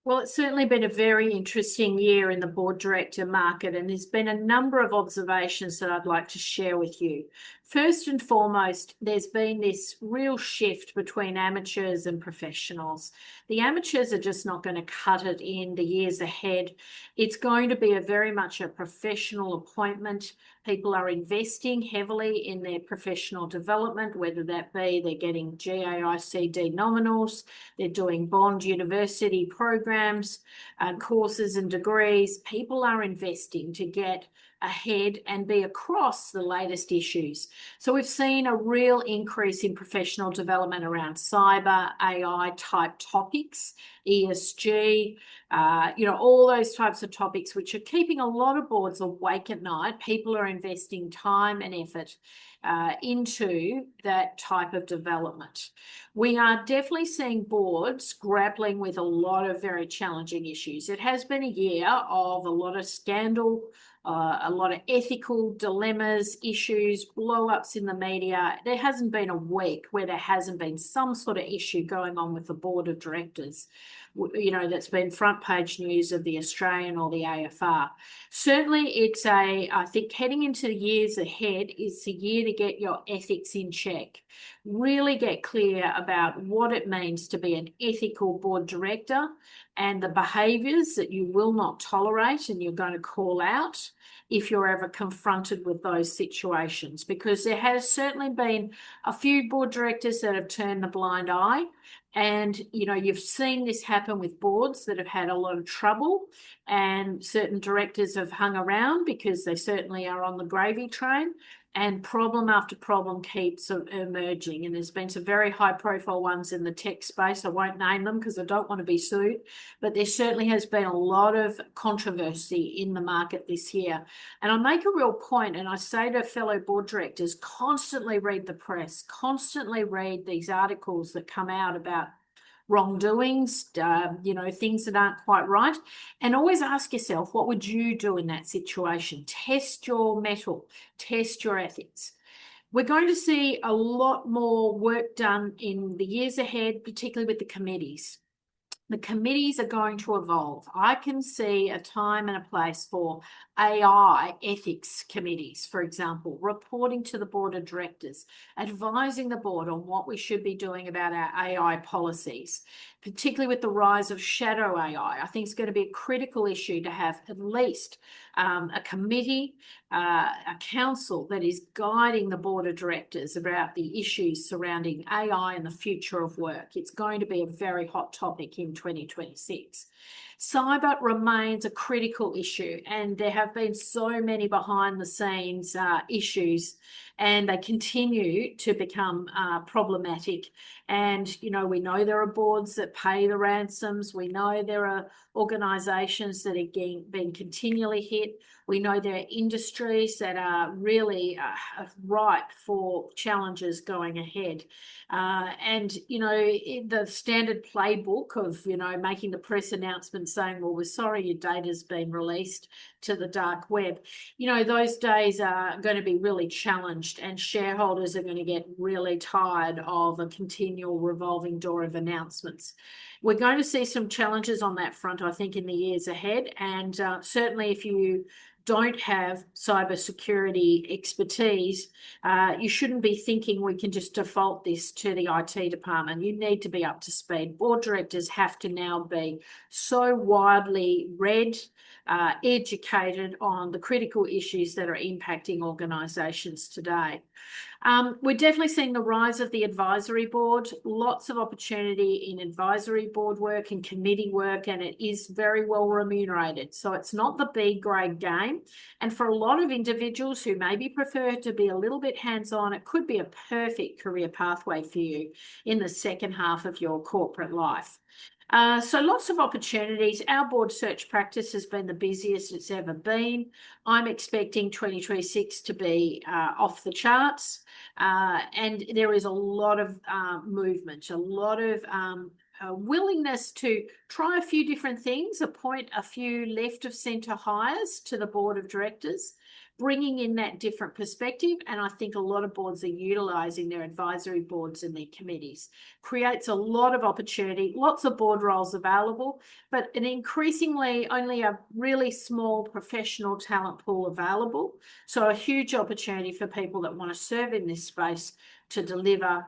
Well, it's certainly been a very interesting year in the board director market, and there's been a number of observations that I'd like to share with you. First and foremost, there's been this real shift between amateurs and professionals. The amateurs are just not going to cut it in the years ahead. It's going to be very much a professional appointment. People are investing heavily in their professional development, whether that be they're getting GAICD nominals, they're doing bond university programs, courses and degrees. People are investing to get ahead and be across the latest issues. So we've seen a real increase in professional development around cyber, AI type topics, ESG, all those types of topics, which are keeping a lot of boards awake at night. People are investing time and effort into that type of development. We are definitely seeing boards grappling with a lot of very challenging issues. It has been a year of a lot of scandal, a lot of ethical dilemmas, issues, blow-ups in the media. There hasn't been a week where there hasn't been some sort of issue going on with the board of directors, that's been front page news of the Australian or the AFR. Certainly I think heading into the years ahead is the year to get your ethics in check. Really get clear about what it means to be an ethical board director and the behaviours that you will not tolerate and you're going to call out if you're ever confronted with those situations, because there has certainly been a few board directors that have turned the blind eye. And, you've seen this happen with boards that have had a lot of trouble, and certain directors have hung around because they certainly are on the gravy train, and problem after problem keeps emerging. And there's been some very high profile ones in the tech space. I won't name them because I don't want to be sued, but there certainly has been a lot of controversy in the market this year. And I make a real point, and I say to fellow board directors, constantly read the press, constantly read these articles that come out about wrongdoings, things that aren't quite right. And always ask yourself, what would you do in that situation? Test your mettle, test your ethics. We're going to see a lot more work done in the years ahead, particularly with the committees. The committees are going to evolve. I can see a time and a place for AI ethics committees, for example, reporting to the board of directors, advising the board on what we should be doing about our AI policies, particularly with the rise of shadow AI. I think it's going to be a critical issue to have at least a committee, a council that is guiding the board of directors about the issues surrounding AI and the future of work. It's going to be a very hot topic in 2026. Cyber remains a critical issue, and there have been so many behind the scenes issues, and they continue to become problematic. And, we know there are boards that pay the ransoms. We know there are organisations that are being continually hit. We know there are industries that are really ripe for challenges going ahead. The standard playbook of, making the press announcement saying, well, we're sorry your data's been released to the dark web. Those days are going to be really challenged, and shareholders are going to get really tired of a continual revolving door of announcements. We're going to see some challenges on that front, I think, in the years ahead. And certainly if you don't have cybersecurity expertise, you shouldn't be thinking we can just default this to the IT department. You need to be up to speed. Board directors have to now be so widely read, educated on the critical issues that are impacting organisations today. We're definitely seeing the rise of the advisory board, lots of opportunity in advisory board work and committee work, and it is very well remunerated. So it's not the B grade game. And for a lot of individuals who maybe prefer to be a little bit hands-on, it could be a perfect career pathway for you in the second half of your corporate life. So lots of opportunities. Our board search practice has been the busiest it's ever been. I'm expecting 2026 to be off the charts, and there is a lot of movement, a lot of willingness to try a few different things, appoint a few left of centre hires to the board of directors, bringing in that different perspective. And I think a lot of boards are utilising their advisory boards and their committees. Creates a lot of opportunity, lots of board roles available, but an increasingly only a really small professional talent pool available. So a huge opportunity for people that want to serve in this space to deliver,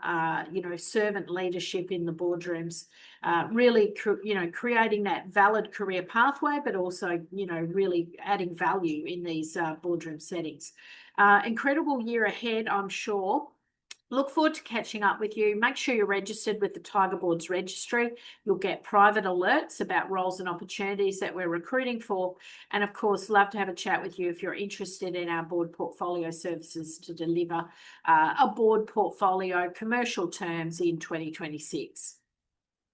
servant leadership in the boardrooms, really, creating that valid career pathway, but also, really adding value in these boardroom settings. Incredible year ahead, I'm sure. Look forward to catching up with you. Make sure you're registered with the Tiger Boards Registry. You'll get private alerts about roles and opportunities that we're recruiting for. And of course, love to have a chat with you if you're interested in our board portfolio services to deliver a board portfolio commercial terms in 2026.